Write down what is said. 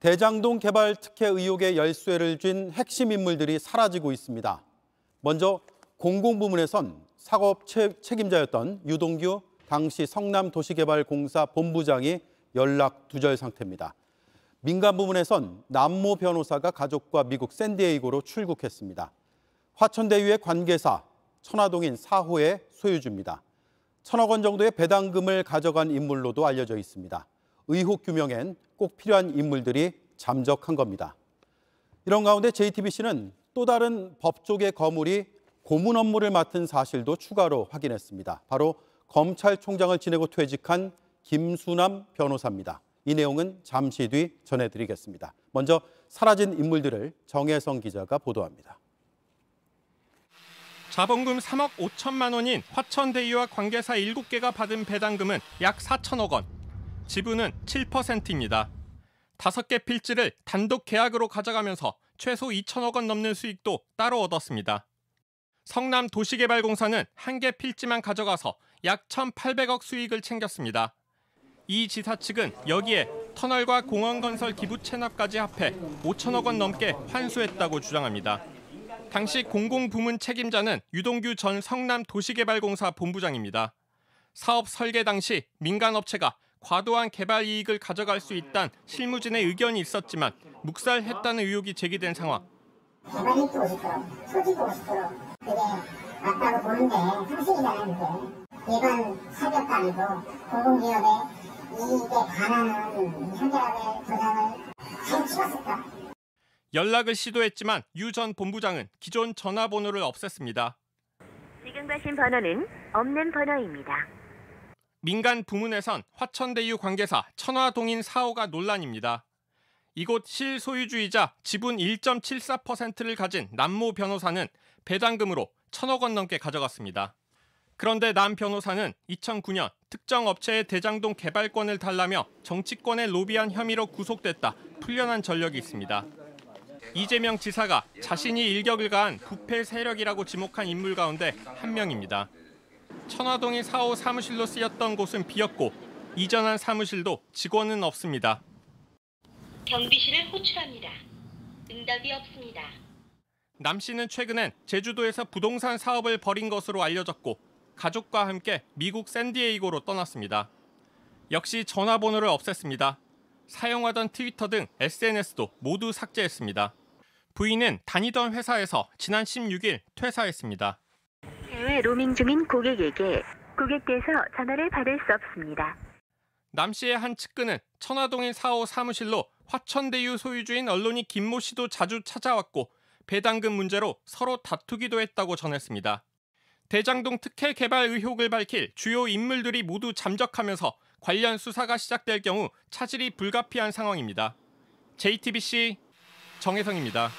대장동 개발 특혜 의혹의 열쇠를 쥔 핵심 인물들이 사라지고 있습니다. 먼저 공공부문에선 사업 책임자였던 유동규 당시 성남도시개발공사 본부장이 연락 두절 상태입니다. 민간 부문에선 남모 변호사가 가족과 미국 샌디에이고로 출국했습니다. 화천대유의 관계사, 천화동인 4호의 소유주입니다. 1,000억 원 정도의 배당금을 가져간 인물로도 알려져 있습니다. 의혹 규명엔 꼭 필요한 인물들이 잠적한 겁니다. 이런 가운데 JTBC는 또 다른 법조계 거물이 고문 업무를 맡은 사실도 추가로 확인했습니다. 바로 검찰총장을 지내고 퇴직한 김수남 변호사입니다. 이 내용은 잠시 뒤 전해드리겠습니다. 먼저 사라진 인물들을 정혜성 기자가 보도합니다. 자본금 3억 5천만 원인 화천대유와 관계사 7개가 받은 배당금은 약 4천억 원. 지분은 7%입니다. 5개 필지를 단독 계약으로 가져가면서 최소 2천억 원 넘는 수익도 따로 얻었습니다. 성남도시개발공사는 1개 필지만 가져가서 약 1,800억 수익을 챙겼습니다. 이 지사 측은 여기에 터널과 공원건설 기부 체납까지 합해 5천억 원 넘게 환수했다고 주장합니다. 당시 공공부문 책임자는 유동규 전 성남도시개발공사 본부장입니다. 사업 설계 당시 민간업체가 과도한 개발 이익을 가져갈 수 있다는 실무진의 의견이 있었지만 묵살했다는 의혹이 제기된 상황. 개발이 있고 싶어, 소지고 싶어. 그게 맞다고 보는데 상식이잖아요. 그게. 일반 사기업도 아니고 공공기업의 이익에 반하는 현대업의 도장을 잘 찍었을까? 연락을 시도했지만 유 전 본부장은 기존 전화번호를 없앴습니다. 지금 가신 번호는 없는 번호입니다. 민간 부문에선 화천대유 관계사 천화동인 4호가 논란입니다. 이곳 실소유주이자 지분 1.74%를 가진 남모 변호사는 배당금으로 1,000억 원 넘게 가져갔습니다. 그런데 남 변호사는 2009년 특정 업체의 대장동 개발권을 달라며 정치권에 로비한 혐의로 구속됐다 풀려난 전력이 있습니다. 이재명 지사가 자신이 일격을 가한 부패 세력이라고 지목한 인물 가운데 한 명입니다. 천화동인 4호 사무실로 쓰였던 곳은 비었고 이전한 사무실도 직원은 없습니다. 경비실을 호출합니다. 응답이 없습니다. 남 씨는 최근엔 제주도에서 부동산 사업을 벌인 것으로 알려졌고 가족과 함께 미국 샌디에이고로 떠났습니다. 역시 전화번호를 없앴습니다. 사용하던 트위터 등 SNS도 모두 삭제했습니다. 부인은 다니던 회사에서 지난 16일 퇴사했습니다. 해외 로밍 중인 고객에게 고객께서 전화를 받을 수 없습니다. 남 씨의 한 측근은 천화동인 4호 사무실로 화천대유 소유주인 언론이 김모 씨도 자주 찾아왔고 배당금 문제로 서로 다투기도 했다고 전했습니다. 대장동 특혜 개발 의혹을 밝힐 주요 인물들이 모두 잠적하면서 관련 수사가 시작될 경우 차질이 불가피한 상황입니다. JTBC 정혜성입니다.